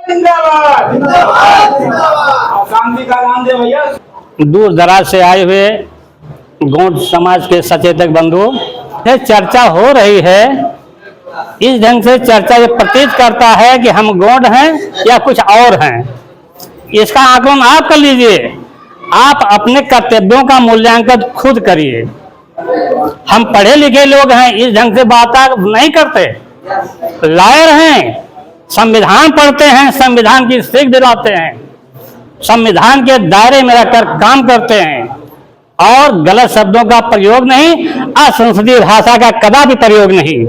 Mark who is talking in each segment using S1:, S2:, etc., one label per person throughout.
S1: जिंदाबाद जिंदाबाद जिंदाबाद। शांति का नाम दे भैया।
S2: दूर दराज से आए हुए गौंड समाज के सचेतक बंधु, ये चर्चा हो रही है। इस ढंग से चर्चा ये प्रतीत करता है कि हम गौंड हैं या कुछ और हैं। इसका आकलन आप कर लीजिए। आप अपने कर्तव्यों का मूल्यांकन खुद करिए। हम पढ़े लिखे लोग हैं, इस ढंग से बात नहीं करते। लायर हैं, संविधान पढ़ते हैं, संविधान की सीख दिलाते हैं, संविधान के दायरे में रहकर काम करते हैं और गलत शब्दों का प्रयोग नहीं, असंसदीय भाषा का कदापि प्रयोग नहीं।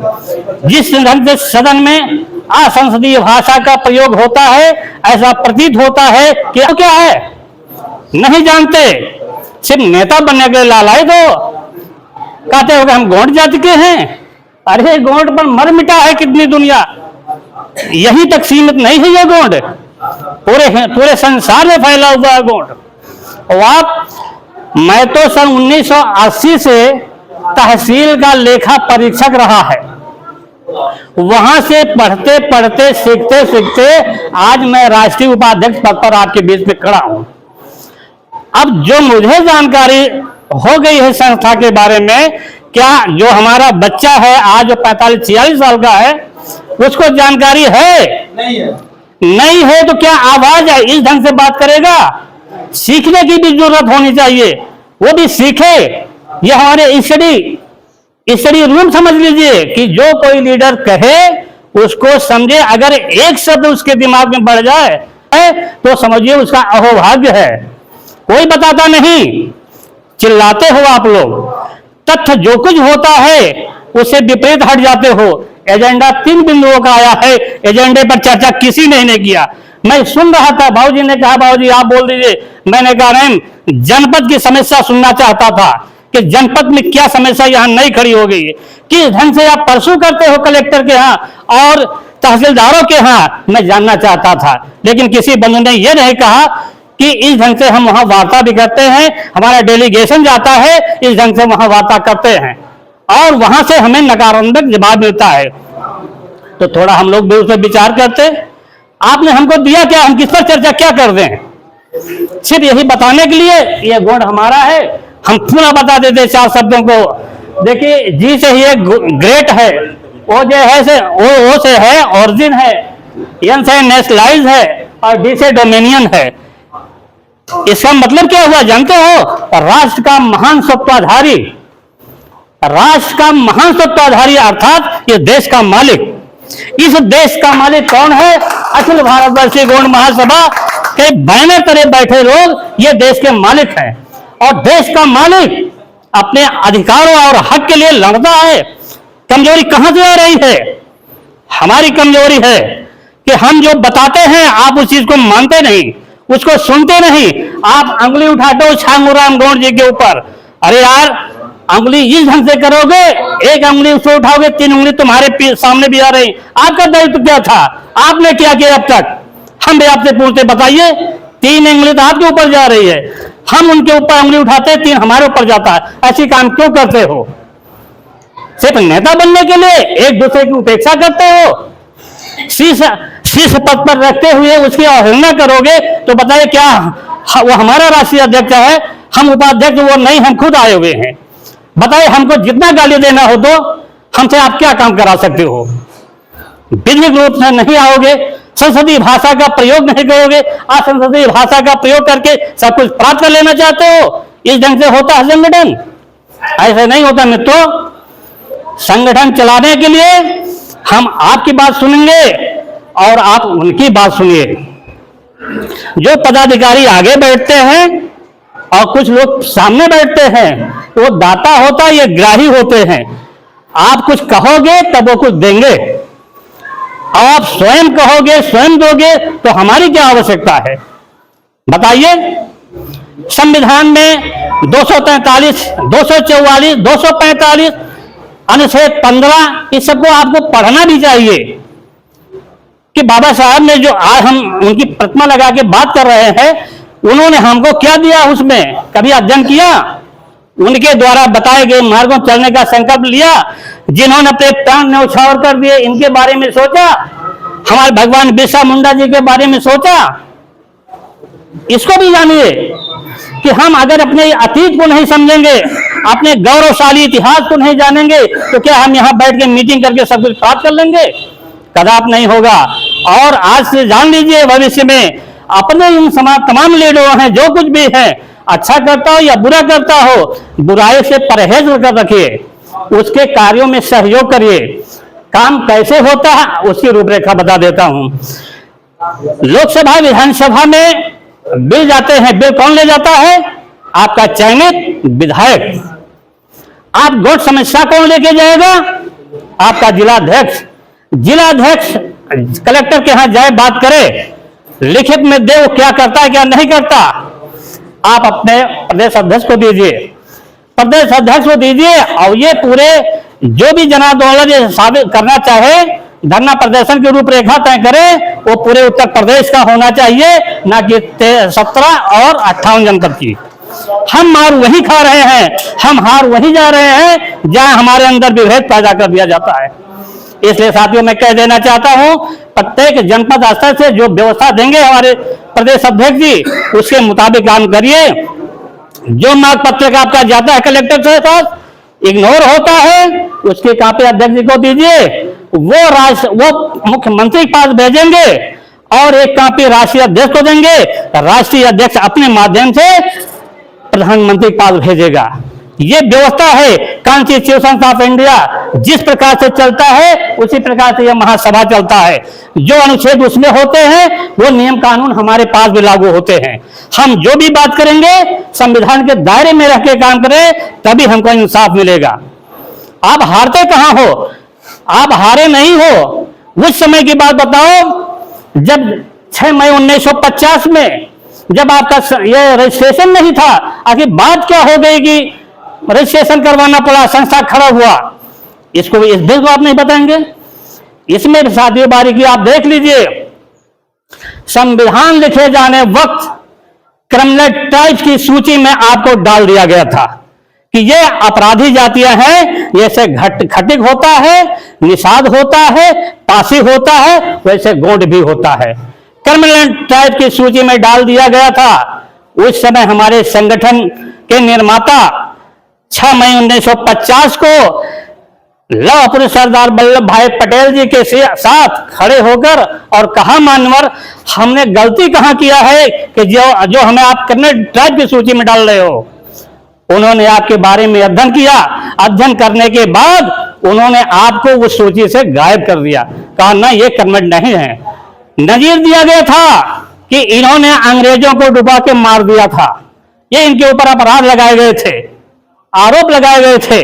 S2: जिस ढंग से सदन में असंसदीय भाषा का प्रयोग होता है, ऐसा प्रतीत होता है कि क्या है नहीं जानते। सिर्फ नेता बनने के लिए लालाए तो कहते हो कि हम गौंड जाति के हैं। अरे गौंड पर मर मिटा है कितनी दुनिया, यहीं तक सीमित नहीं है ये गौंड, पूरे संसार में फैला हुआ है गौंड। और मैं तो सन 1980 से तहसील का लेखा परीक्षक रहा है। वहां से पढ़ते पढ़ते सीखते सीखते आज मैं राष्ट्रीय उपाध्यक्ष पद पर आपके बीच में खड़ा हूं। अब जो मुझे जानकारी हो गई है संस्था के बारे में, क्या जो हमारा बच्चा है आज 45-46 साल का है, उसको जानकारी है? नहीं है तो क्या आवाज है इस ढंग से बात करेगा? सीखने की भी जरूरत होनी चाहिए, वो भी सीखे। ये हमारे स्टडी रूम समझ लीजिए कि जो कोई लीडर कहे उसको समझे। अगर एक शब्द उसके दिमाग में बढ़ जाए तो समझिए उसका अहोभाग्य है। कोई बताता नहीं, चिल्लाते हो आप लोग, तथ्य जो कुछ होता है उससे विपरीत हट जाते हो। एजेंडा 3 बिंदुओं का आया है, एजेंडे पर चर्चा किसी ने नहीं किया। मैं सुन रहा था, भाऊजी ने कहा भाऊजी आप बोल दीजिए। मैंने कहा नहीं, जनपद की समस्या सुनना चाहता था कि जनपद में क्या समस्या यहाँ नहीं खड़ी हो गई है। किस ढंग से आप परसू करते हो कलेक्टर के यहाँ और तहसीलदारों के यहाँ, मैं जानना चाहता था। लेकिन किसी बंधु ने यह नहीं कहा कि इस ढंग से हम वहां वार्ता भी करते हैं, हमारा डेलीगेशन जाता है, इस ढंग से वहां वार्ता करते हैं और वहां से हमें नकारात्मक जवाब मिलता है। तो थोड़ा हम लोग भी उस पर विचार करते। आपने हमको दिया क्या, हम किस पर चर्चा क्या कर दें? सिर्फ यही बताने के लिए ये गौंड हमारा है, हम पूरा बता देते 4 शब्दों को। देखिए, जी से ही एक ग्रेट है, ओ जो है से ओ से है ऑरिजिन है, एन से नेशनलाइज है और डी से डोमिनियन है। इसका मतलब क्या हुआ जानते हो? राष्ट्र का महान सत्ताधारी, राष्ट्र का महान सत्ताधारी अर्थात ये देश का मालिक। इस देश का मालिक कौन है? अखिल भारतवर्षीय गौंड महासभा के बैनर तले बैठे लोग ये देश के मालिक हैं। और देश का मालिक अपने अधिकारों और हक के लिए लड़ता है। कमजोरी कहां से आ रही है? हमारी कमजोरी है कि हम जो बताते हैं आप उस चीज को मानते नहीं, उसको सुनते नहीं। आप अंगुली उठाते हो छांगूराम गौंड जी के ऊपर। अरे यार, अंगुली इस ढंग से करोगे, एक अंगुली उसको उठाओगे, 3 उंगली तुम्हारे सामने भी आ रही। आपका दायित्व क्या था? आपने क्या किया अब तक? हम भी आपसे पूछते, बताइए। 3 उंगली तो आपके ऊपर जा रही है, हम उनके ऊपर उंगली उठाते हैं, 3 हमारे ऊपर जाता है। ऐसी काम क्यों करते हो? सिर्फ नेता बनने के लिए एक दूसरे की उपेक्षा करते हो? शीर्ष पद पर रखते हुए उसकी अवहेलना करोगे तो बताइए क्या वो हमारा राष्ट्रीय अध्यक्ष है, हम उपाध्यक्ष वो नहीं, हम खुद आए हुए हैं। बताइए हमको जितना गाली देना हो तो हमसे आप क्या काम करा सकते हो? विधिक रूप से नहीं आओगे, संसदीय भाषा का प्रयोग नहीं करोगे, असंसदीय भाषा का प्रयोग करके सब कुछ प्राप्त कर लेना चाहते हो। इस ढंग से होता है संगठन? ऐसे नहीं होता मित्रों। संगठन चलाने के लिए हम आपकी बात सुनेंगे और आप उनकी बात सुनिए। जो पदाधिकारी आगे बैठते हैं और कुछ लोग सामने बैठते हैं, वो दाता होता है, ये ग्राही होते हैं। आप कुछ कहोगे तब वो कुछ देंगे, आप स्वयं कहोगे स्वयं दोगे तो हमारी क्या आवश्यकता है? बताइए। संविधान में 243, 244, 245, अनुच्छेद 15, इस सबको आपको पढ़ना भी चाहिए कि बाबा साहब ने जो आज हम उनकी प्रतिमा लगा के बात कर रहे हैं, उन्होंने हमको क्या दिया, उसमें कभी अध्ययन किया? उनके द्वारा बताए गए मार्गों चलने का संकल्प लिया? जिन्होंने अपने प्राण न्यौछावर कर दिए, इनके बारे में सोचा? हमारे भगवान बिरसा मुंडा जी के बारे में सोचा? इसको भी जानिए कि हम अगर अपने अतीत को नहीं समझेंगे, अपने गौरवशाली इतिहास को नहीं जानेंगे, तो क्या हम यहाँ बैठ के मीटिंग करके सब कुछ प्राप्त कर लेंगे? कदापि नहीं होगा। और आज से जान लीजिए, भविष्य में अपने इन समाज तमाम लीडर हैं, जो कुछ भी है, अच्छा करता हो या बुरा करता हो, बुराई से परहेज कर रखिए, उसके कार्यों में सहयोग करिए। काम कैसे होता है उसकी रूपरेखा बता देता हूं। लोकसभा विधानसभा में बिल जाते हैं, बिल कौन ले जाता है? आपका चयनित विधायक। आप गोट समस्या कौन लेके जाएगा? आपका जिलाध्यक्ष। जिलाध्यक्ष कलेक्टर के यहां जाए, बात करे, लिखित में दे वो क्या करता है क्या नहीं करता। आप अपने प्रदेश अध्यक्ष को दीजिए, प्रदेश अध्यक्ष को दीजिए, और ये पूरे जो भी जन आंदोलन साबित करना चाहे, धरना प्रदर्शन की रूपरेखा तय करे, वो पूरे उत्तर प्रदेश का होना चाहिए, ना कि 17 और 58 जनपद की। हम मार वही खा रहे हैं, हम हार वही जा रहे हैं जहां हमारे अंदर विभेद पैदा कर दिया जाता है। इसलिए साथियों मैं कह देना चाहता हूं, प्रत्येक जनपद स्तर से जो व्यवस्था देंगे हमारे प्रदेश अध्यक्ष जी, उसके मुताबिक काम करिए। जो मांग पत्र का आपका जाता है कलेक्टर के पास, इग्नोर होता है, उसकी कॉपी अध्यक्ष जी को दीजिए, वो मुख्यमंत्री के पास भेजेंगे और एक कॉपी राष्ट्रीय अध्यक्ष को देंगे, राष्ट्रीय अध्यक्ष अपने माध्यम से प्रधानमंत्री के पास भेजेगा। ये व्यवस्था है कॉन्स्टिट्यूशन ऑफ इंडिया, जिस प्रकार से चलता है उसी प्रकार से यह महासभा चलता है। जो अनुच्छेद उसमें होते हैं वो नियम कानून हमारे पास भी लागू होते हैं। हम जो भी बात करेंगे संविधान के दायरे में रह के काम करें, तभी हमको इंसाफ मिलेगा। आप हारते कहां हो? आप हारे नहीं हो। उस समय की बात बताओ जब 6 मई 1950 में जब आपका ये रजिस्ट्रेशन नहीं था, आखिर बात क्या हो गई कि रजिस्ट्रेशन करवाना पड़ा, संस्था खड़ा हुआ। इसको इस बिल को आप नहीं बताएंगे? इसमें भी साथियों बारीकी आप देख लीजिए। संविधान लिखे जाने वक्त क्रिमिनल टाइप की सूची में आपको डाल दिया गया था कि ये अपराधी जातियां हैं, जैसे खटिक होता है, निषाद होता है, पासी होता है, वैसे गोंड भी होता है। क्रिमिनल टाइप की सूची में डाल दिया गया था। उस समय हमारे संगठन के निर्माता 6 मई 1950 को लौह पुरुष सरदार वल्लभ भाई पटेल जी के साथ खड़े होकर और कहा, मान्यवर हमने गलती कहां किया है कि जो हमें आप क्रिमिनल टाइप की सूची में डाल रहे हो। उन्होंने आपके बारे में अध्ययन किया, अध्ययन करने के बाद उन्होंने आपको उस सूची से गायब कर दिया, कहा ना ये क्रिमिनल नहीं है। नजीर दिया गया था कि इन्होंने अंग्रेजों को डुबा के मार दिया था, ये इनके ऊपर अपराध लगाए गए थे, आरोप लगाए गए थे।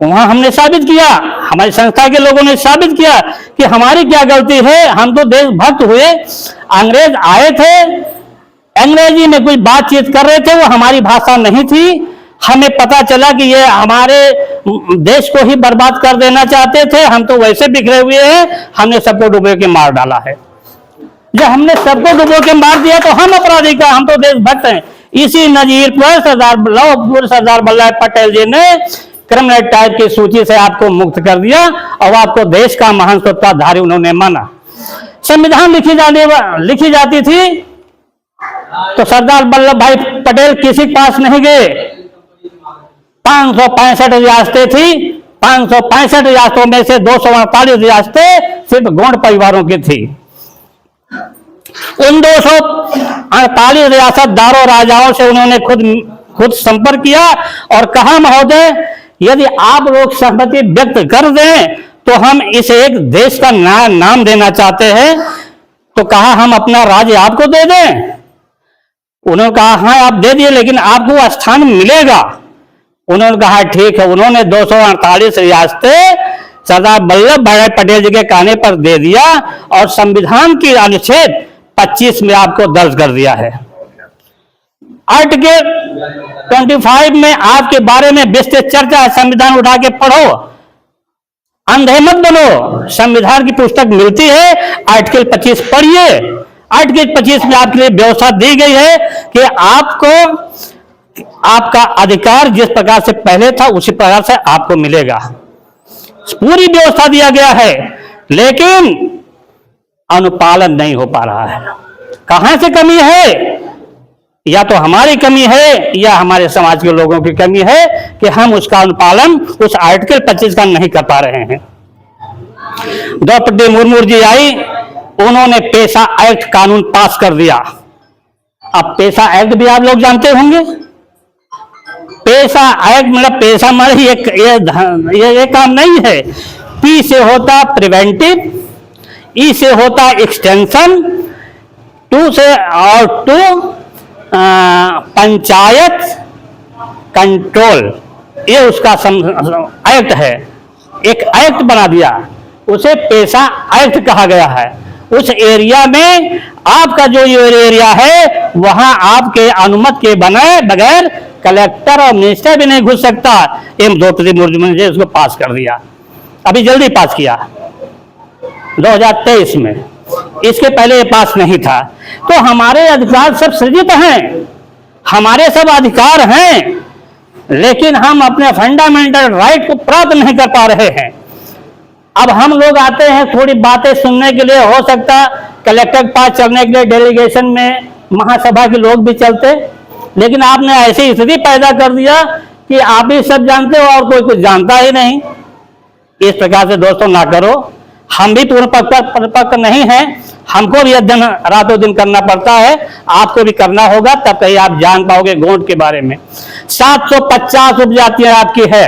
S2: वहां हमने साबित किया, हमारी संस्था के लोगों ने साबित किया कि हमारी क्या गलती है, हम तो देशभक्त हुए। अंग्रेज आए थे, अंग्रेजी में कुछ बातचीत कर रहे थे, वो हमारी भाषा नहीं थी। हमें पता चला कि ये हमारे देश को ही बर्बाद कर देना चाहते थे, हम तो वैसे बिखरे हुए हैं, हमने सबको डुबो के मार डाला है। जब हमने सबको डुबो के मार दिया तो हम अपराधी का, हम तो देशभक्त हैं। इसी नजीर पर सरदार वल्लभ पटेल जी ने क्रिमिनल टाइप की सूची से आपको मुक्त कर दिया और आपको देश का महान सत्ताधारी उन्होंने माना। संविधान लिखी जाती थी तो सरदार वल्लभ भाई पटेल किसी के पास नहीं गए। 565 रियासतें थी, 565 रियासतों में से 248 रियासतें सिर्फ गोंड परिवारों की थी। उन 248 रियासतदारों राजाओं से उन्होंने खुद संपर्क किया और कहा, महोदय यदि आप लोग सहमति व्यक्त कर दें तो हम इसे एक देश का नाम देना चाहते हैं। तो कहा हम अपना राज्य आपको दे दें? उन्होंने कहा हाँ आप दे दिए, लेकिन आपको स्थान मिलेगा। उन्होंने कहा ठीक है। उन्होंने 248 रियासतें सरदार वल्लभ भाई पटेल जी के कहने पर दे दिया और संविधान की अनुच्छेद 25 में आपको दर्ज कर दिया है। आर्टिकल 25 में आपके बारे में विस्तृत चर्चा है। संविधान उठा के पढ़ो, अंधे मत बनो। संविधान की पुस्तक मिलती है, आर्टिकल 25 पढ़िए। आर्टिकल 25 में आपके लिए व्यवस्था दी गई है कि आपको आपका अधिकार जिस प्रकार से पहले था उसी प्रकार से आपको मिलेगा। पूरी व्यवस्था दिया गया है। लेकिन अनुपालन नहीं हो पा रहा है। कहां से कमी है? या तो हमारी कमी है या हमारे समाज के लोगों की कमी है कि हम उसका अनुपालन उस आर्टिकल 25 का नहीं कर पा रहे हैं। द्रौपदी मुर्मू जी आई, उन्होंने पेशा एक्ट कानून पास कर दिया। अब पेशा एक्ट भी आप लोग जानते होंगे। पेशा एक्ट मतलब पेशा मतलब ये काम नहीं है। पी से होता प्रिवेंटिव, ई से होता एक्सटेंशन, टू से और टू पंचायत कंट्रोल, ये उसका एक्ट है। एक एक्ट बना दिया, उसे पेशा एक्ट कहा गया है। उस एरिया में आपका जो ये एरिया है वहां आपके अनुमति के बगैर कलेक्टर और मिनिस्टर भी नहीं घुस सकता। एम द्रौपदी मुर्मू ने उसको पास कर दिया, अभी जल्दी पास किया 2023 में। इसके पहले ये पास नहीं था। तो हमारे अधिकार सब सृजित हैं, हमारे सब अधिकार हैं, लेकिन हम अपने फंडामेंटल राइट को प्राप्त नहीं कर पा रहे हैं। अब हम लोग आते हैं थोड़ी बातें सुनने के लिए, हो सकता कलेक्टर के पास चलने के लिए डेलीगेशन में महासभा के लोग भी चलते, लेकिन आपने ऐसी स्थिति पैदा कर दिया कि आप ही सब जानते हो और कोई कुछ जानता ही नहीं। इस प्रकार से दोस्तों ना करो। हम भी पूर्ण पक्ष नहीं हैं, हमको भी अध्ययन रातों दिन करना पड़ता है, आपको भी करना होगा, तब कहीं आप जान पाओगे गोंड के बारे में। 750 उपजातियां आपकी है।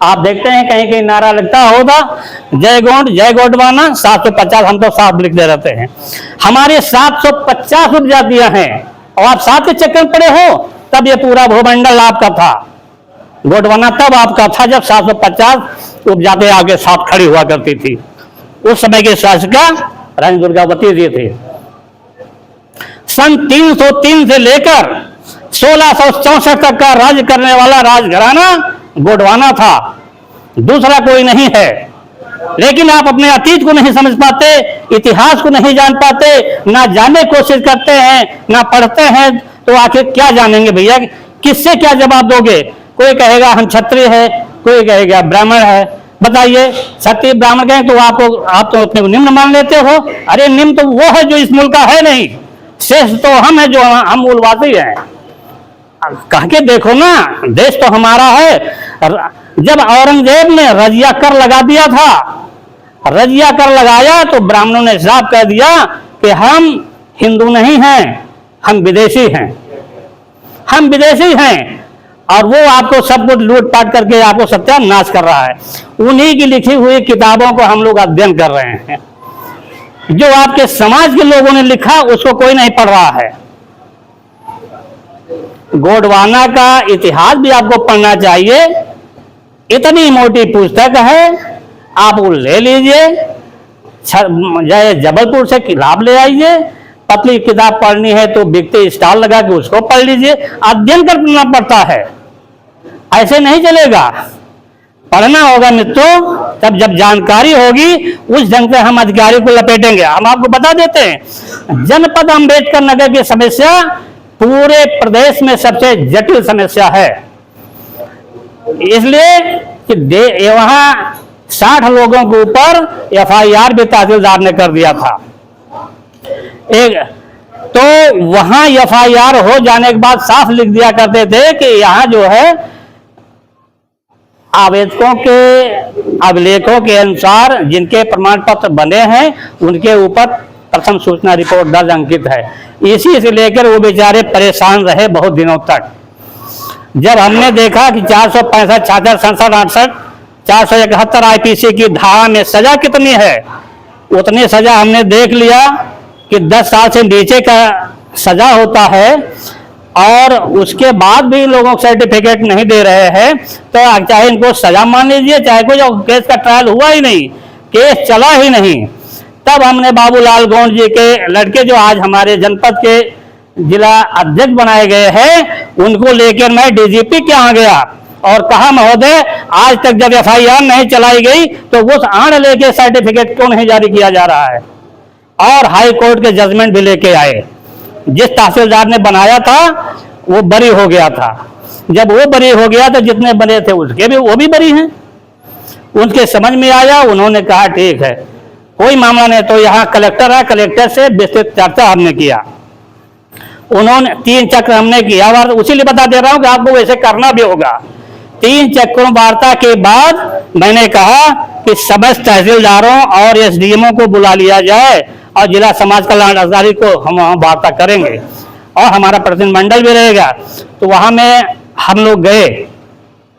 S2: आप देखते हैं कहीं कहीं नारा लगता होगा जय गोंड जय गोंडवाना, 750 हम तो साफ लिखते रहते हैं। हमारे 750 उपजातियां हैं और आप 7 के चक्कर पड़े हो, तब ये पूरा भूमंडल आपका था। गोंडवाना तब आपका था जब 750 उपजातियां आगे साथ खड़ी हुआ करती थी। उस समय के शासिका रानी दुर्गावती जी थे। सन 303 से लेकर 1664 तक का राज्य करने वाला राजघराना गोंडवाना था, दूसरा कोई नहीं है। लेकिन आप अपने अतीत को नहीं समझ पाते, इतिहास को नहीं जान पाते, ना जानने की कोशिश करते हैं, ना पढ़ते हैं, तो आखिर क्या जानेंगे भैया? किससे क्या जवाब दोगे? कोई कहेगा हम क्षत्रिय है, कोई कहेगा ब्राह्मण है। बताइए, क्षत्रिय ब्राह्मण कहें तो आप तो अपने को निम्न मान लेते हो। अरे निम्न तो वो है जो इस मुल्क का है नहीं, श्रेष्ठ तो हम है जो हम मूलवासी हैं। कह के देखो ना, देश तो हमारा है। जब औरंगजेब ने रजिया कर लगा दिया था, रजिया कर लगाया तो ब्राह्मणों ने साफ कह दिया कि हम हिंदू नहीं हैं, हम विदेशी हैं, हम विदेशी हैं। और वो आपको सब कुछ लूटपाट करके आपको सत्यानाश कर रहा है। उन्हीं की लिखी हुई किताबों को हम लोग अध्ययन कर रहे हैं। जो आपके समाज के लोगों ने लिखा उसको कोई नहीं पढ़ रहा है। गोंडवाना का इतिहास भी आपको पढ़ना चाहिए, इतनी मोटी पुस्तक है, आप वो ले लीजिए, जाए जबलपुर से किताब ले आइए। पतली किताब पढ़नी है तो बिकते स्टॉल लगा के उसको पढ़ लीजिए। अध्ययन करना पड़ता है, ऐसे नहीं चलेगा। पढ़ना होगा मित्रों, तब जब जानकारी होगी उस ढंग से हम अधिकारी को लपेटेंगे। हम आपको बता देते हैं, जनपद अम्बेडकर नगर की समस्या पूरे प्रदेश में सबसे जटिल समस्या है। इसलिए कि वहां 60 लोगों के ऊपर FIR भी तहसीलदार ने कर दिया था। एक तो वहां FIR हो जाने के बाद साफ लिख दिया करते थे कि यहां जो है आवेदकों के अभिलेखों के अनुसार जिनके प्रमाण पत्र बने हैं उनके ऊपर प्रथम सूचना रिपोर्ट दर्ज अंकित है। इसी से लेकर वो बेचारे परेशान रहे बहुत दिनों तक। जब हमने देखा कि 465, 66, 67, 68, 471 IPC की धारा में सजा कितनी है, उतनी सजा हमने देख लिया कि 10 साल से नीचे का सजा होता है और उसके बाद भी लोगों को सर्टिफिकेट नहीं दे रहे हैं, तो चाहे इनको सजा मान लीजिए, चाहे कोई केस का ट्रायल हुआ ही नहीं, केस चला ही नहीं। तब हमने बाबूलाल गोंड जी के लड़के जो आज हमारे जनपद के जिला अध्यक्ष बनाए गए हैं, उनको लेकर मैं DGP के यहाँ गया और कहा महोदय आज तक जब FIR नहीं चलाई गई तो उस आड़ लेके सर्टिफिकेट क्यों नहीं जारी किया जा रहा है। और हाई कोर्ट के जजमेंट भी लेके आए। जिस तहसीलदार ने बनाया था वो बरी हो गया था। जब वो बरी हो गया तो जितने बने थे उसके भी वो भी बरी हैं। उनके समझ में आया, उन्होंने कहा ठीक है कोई मामला नहीं। तो यहाँ कलेक्टर है, कलेक्टर से विस्तृत चर्चा हमने किया, उन्होंने 3 चक्र हमने किया, और उसीलिए बता दे रहा हूँ कि आपको वैसे करना भी होगा। 3 चक्रों वार्ता के बाद मैंने कहा कि समस्त तहसीलदारों और एसडीएमओ को बुला लिया जाए और जिला समाज कल्याण अधिकारी को हम वहाँ वार्ता करेंगे और हमारा प्रतिनिधिमंडल भी रहेगा। तो वहाँ में हम लोग गए,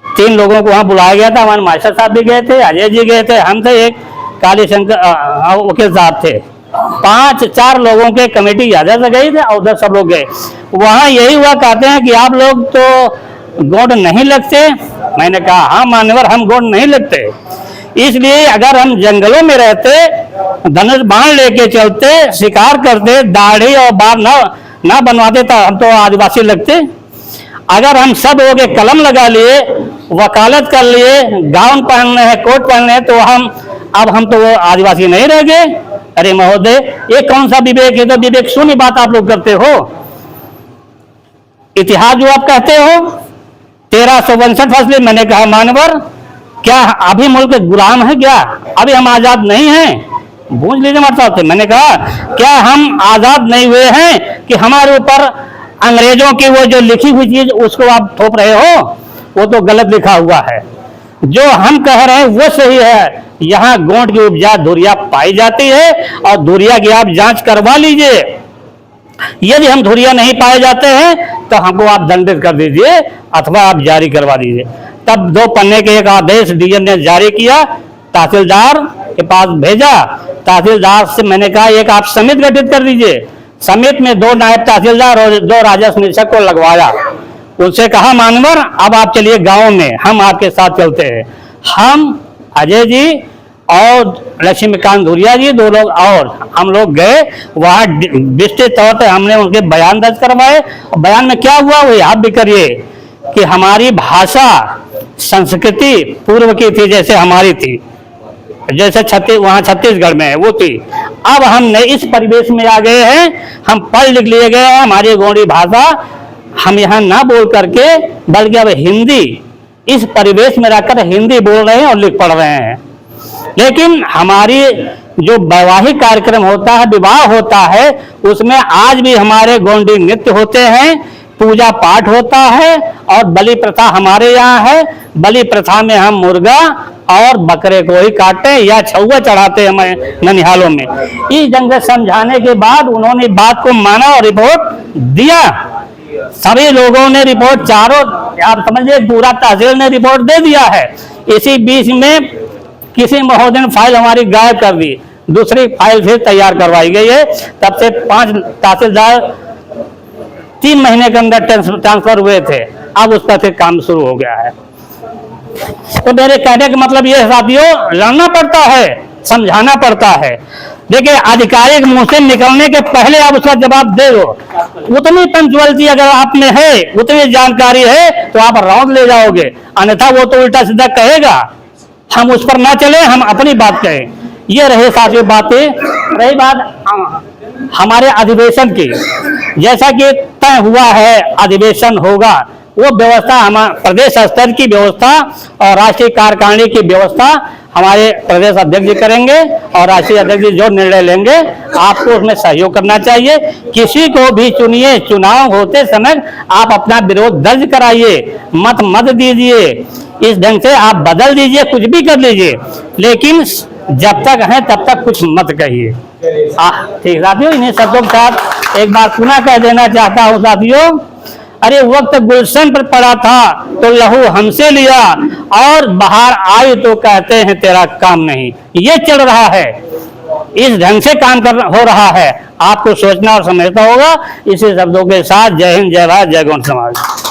S2: 3 लोगों को वहाँ बुलाया गया था, हमारे मास्टर साहब भी गए थे, अजय जी गए थे, हम थे, एक काली शंकर वकील साहब थे, 5-4 लोगों के कमेटी ज्यादा से गई थे और उधर सब लोग गए। वहाँ यही हुआ, कहते हैं कि आप लोग तो गोंड नहीं लगते। मैंने कहा हाँ मान्यवर, हम गोंड नहीं लगते, इसलिए अगर हम जंगलों में रहते, धनुष बाण लेके चलते, शिकार करते, दाढ़ी और बाल ना बनवाते तो हम तो आदिवासी लगते। अगर हम सब हो गए कलम लगा लिए, वकालत कर लिए, गाउन पहनने हैं, कोट पहनने हैं, तो हम तो वो आदिवासी नहीं रह गए। अरे महोदय, ये कौन सा विवेक है? तो विवेक शून्य बात आप लोग करते हो। इतिहास जो आप कहते हो 1362 फसलें, मैंने कहा मानवर, क्या अभी मुल्क गुलाम है क्या? अभी हम आजाद नहीं हैं? पूछ लीजिए हमारे साथ से। मैंने कहा क्या हम आजाद नहीं हुए हैं कि हमारे ऊपर अंग्रेजों की वो जो लिखी हुई चीज उसको आप थोप रहे हो? वो तो गलत लिखा हुआ है। जो हम कह रहे हैं वो सही है। यहाँ गोंड की उपजा धुरिया पाई जाती है और धुरिया की आप जांच करवा लीजिए। यदि हम धुरिया नहीं पाए जाते हैं तो हमको आप दंडित कर दीजिए अथवा आप जारी करवा दीजिए। तब 2 पन्ने के एक आदेश डीएम ने जारी किया, तहसीलदार के पास भेजा। तहसीलदार से मैंने कहा एक आप समिति गठित कर दीजिए। समिति में 2 नायब तहसीलदार और 2 राजस्व निरीक्षक को लगवाया। उनसे कहा मानवर, अब आप चलिए गांव में, हम आपके साथ चलते हैं। हम, अजय जी और लक्ष्मीकांत धुरिया जी, 2 लोग और हम लोग गए वहाँ। विस्तृत तौर पर हमने उनके बयान दर्ज करवाए। बयान में क्या हुआ वो याद भी करिए कि हमारी भाषा संस्कृति पूर्व की थी, जैसे हमारी थी, जैसे वहाँ छत्तीसगढ़ में है वो थी। अब हम नए इस परिवेश में आ गए हैं, हम पढ़ लिख लिए गए हैं, हमारी गोंडी भाषा हम यहाँ ना बोल करके बल्कि अब हिंदी, इस परिवेश में रहकर हिंदी बोल रहे हैं और लिख पढ़ रहे हैं। लेकिन हमारी जो वैवाहिक कार्यक्रम होता है, विवाह होता है, उसमें आज भी हमारे गोंडी नृत्य होते हैं, पूजा पाठ होता है और बलि प्रथा हमारे यहाँ है। बलि प्रथा में हम मुर्गा और बकरे को ही काटते हैं या छुआ चढ़ाते हैं ननिहालों में। इस ढंग से समझाने के बाद उन्होंने बात को माना और रिपोर्ट दिया। सभी लोगों ने रिपोर्ट, चारों आप समझिए पूरा तहसील ने रिपोर्ट दे दिया है। इसी बीच में किसी महोदय ने फाइल हमारी गायब कर दी, दूसरी फाइल फिर तैयार करवाई गई है। तब से 5 तहसीलदार 3 महीने के अंदर ट्रांसफर हुए थे, अब उस पर फिर काम शुरू हो गया है। तो मेरे कहने का मतलब ये साथियों, लड़ना पड़ता है, समझाना पड़ता है। देखिए आधिकारिक मुंह से निकलने के पहले आप उसका जवाब दे दो। उतनी पंचुअलिटी अगर आप में है, उतनी जानकारी है तो आप राउंड ले जाओगे, अन्यथा वो तो उल्टा सीधा कहेगा। हम उस पर ना चले, हम अपनी बात कहें। ये रहे साथियों बातें। रही बात हमारे अधिवेशन की, जैसा कि तय हुआ है अधिवेशन होगा, वो व्यवस्था हमारे प्रदेश स्तर की व्यवस्था और राष्ट्रीय कार्यकारिणी की व्यवस्था हमारे प्रदेश अध्यक्ष जी करेंगे और राष्ट्रीय अध्यक्ष जी जो निर्णय लेंगे आपको उसमें सहयोग करना चाहिए। किसी को भी चुनिए, चुनाव होते समय आप अपना विरोध दर्ज कराइए, मत दीजिए। इस ढंग से आप बदल दीजिए, कुछ भी कर लीजिए, लेकिन जब तक हैं तब तक कुछ मत कहिए। ठीक साथियों, इन्हीं शब्दों के साथ एक बार पुनः कह देना चाहता हूँ साथियों, अरे वक्त गुलशन पर पड़ा था तो लहू हमसे लिया और बाहर आई तो कहते हैं तेरा काम नहीं। ये चल रहा है, इस ढंग से काम हो रहा है, आपको सोचना और समझना होगा। इसी शब्दों के साथ जय हिंद, जय भारत, जय गौंड समाज।